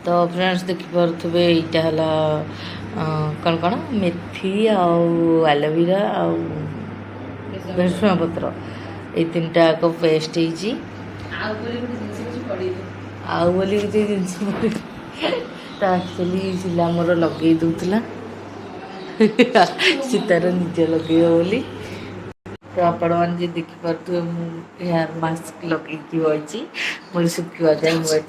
तो फ्रेंड्स देखिपे यहाँ है कौन कौन मेथी आलोवेरा आउ भेसुआ पत्र ये तीन टाक पेस्ट होती जिनस तो एक्चुअली सिला मोर लगे दूसरा सीतार निज लगे बोली तो आपण मैंने देखिपे हेयर मास्क लगे बची मुझे शुखा जाए वेट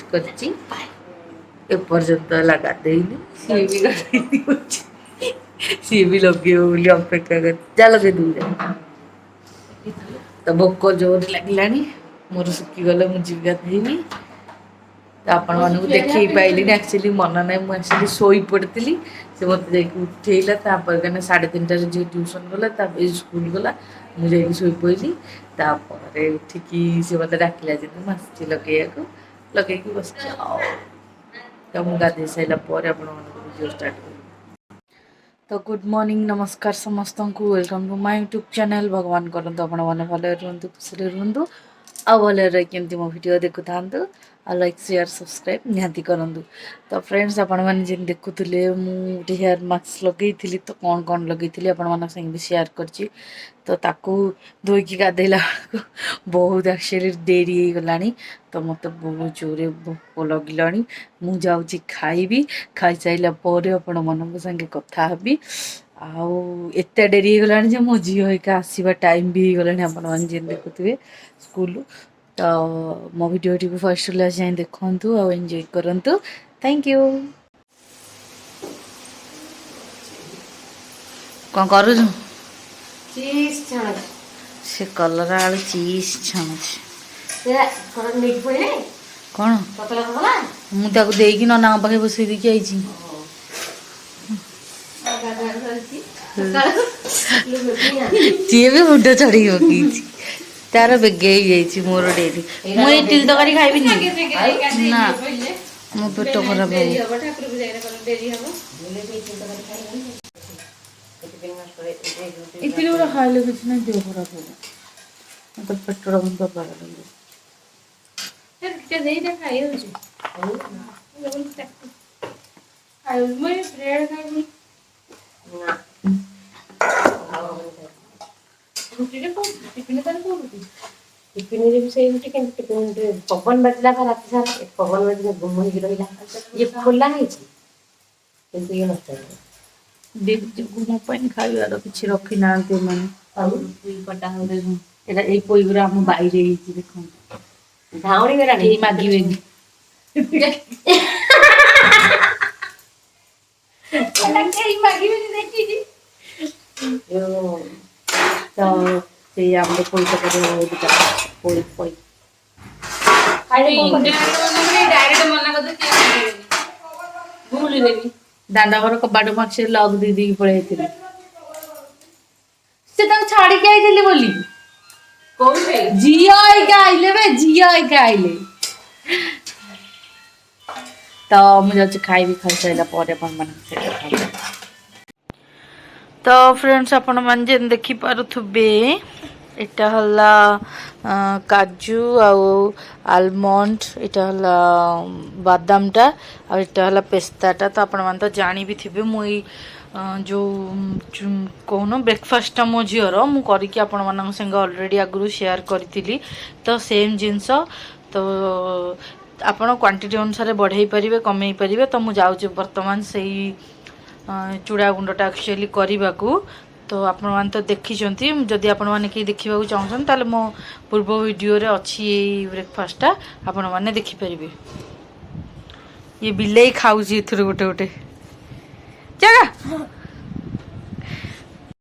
करपर्यंत लगा देनी सी भी लगे बोली अपेक्षा कर जा लगे दूर तो भोक जोर लगे मोर शुखीगले मुझे गाधेबी तो आपण मानक देखे पाइली एक्चुअली मन ना मुझे शोई पड़ी से मत उठेला कहीं 3:30 झी ट्यूशन गला स्कूल गला मुझे शोई पड़ी उठिकी सी मत डाकिला जी लगे लगे बस तो मुझे गाधे सारापर वीडियो स्टार्ट कर तो गुड मॉर्निंग नमस्कार समस्त को welcome to my YouTube channel भगवान करंतु आपण मैंने भले रुहतु खुशी रुहतु आ भले रही मो वीडियो देखु था लाइक शेयर सब्सक्राइब निहाती करूँ तो फ्रेंड्स आपण मैंने जिन देखुले मुझे हेयर मास्क लगे तो कौन कौन लगे आपण संगे शेयर करची तो ताकू धोईकी गाधेला बहुत एक्चुअली डेरी हो गला तो मत बहुत जोरे भोक लगिला मु जाऊँगी खाइबी खाई सारापर आपण मान संगे कथा हेबी आत डेरी हो गला मो झील हेका आसवा टाइम भी हो गला आपण मैंने जिन देखुए स्कूल तो मो वीडियो टी फर्स्ट लास्ट जाए देखु आ एंजॉय करंतु थैंक यू कौन करू से कलर आलू चीज छाणुची कौन मुझे देकी नना पाखे बसई देकी आई सी भी मुंड चढ़ी पकई तार बेगे ही मोर डेरी मुझे तिल तरकारी खाइबी ना मो पेट खराब इतनी बड़ा खाइले कुछ नहीं देह खराब हो तो पेट मुंड टिफिन पवन बाजला का रात सारा पवन बाजला घुम रहा ये खोला है ये नष्ट घुम खाइबार कि रखी ना पटा पोईगुरा आम बाहर देख धावणी मेरा मागे तो से आम पोई पोई पोई दांडावर कबाट माक्ष लग दीदी पड़े से छाड़ी के आई बोली झील आइले बे झील आइले तो मुझे खाइबी खाई सारापर तो फ्रेंड्स आपण मन जेन देखि पारुथबे एटा हला काजू आलमंड एटा हला बादामटा आ एटा हला पेस्ताटा तो आपण मन तो जानी भी थिबे मुई जो कौन ब्रेकफास्ट मो झीर मु करके आपण मन संग ऑलरेडी आगु शेयर करी तो सेम जिनस तो आपण क्वांटिटी अनुसार बढ़ाई पारे कमे पारे तो मुझे जाऊँ बर्तमान से चूड़ा गुंडटा एक्चुअली करने को तो आपण मैंने तो देखी जदि आपण मैंने कहीं देखा चाहूँ ताले मो पूर्व वीडियो रे अच्छी ब्रेकफास्टा आपण मैंने देखिपारे ये बिले खाऊँ गोटे गोटे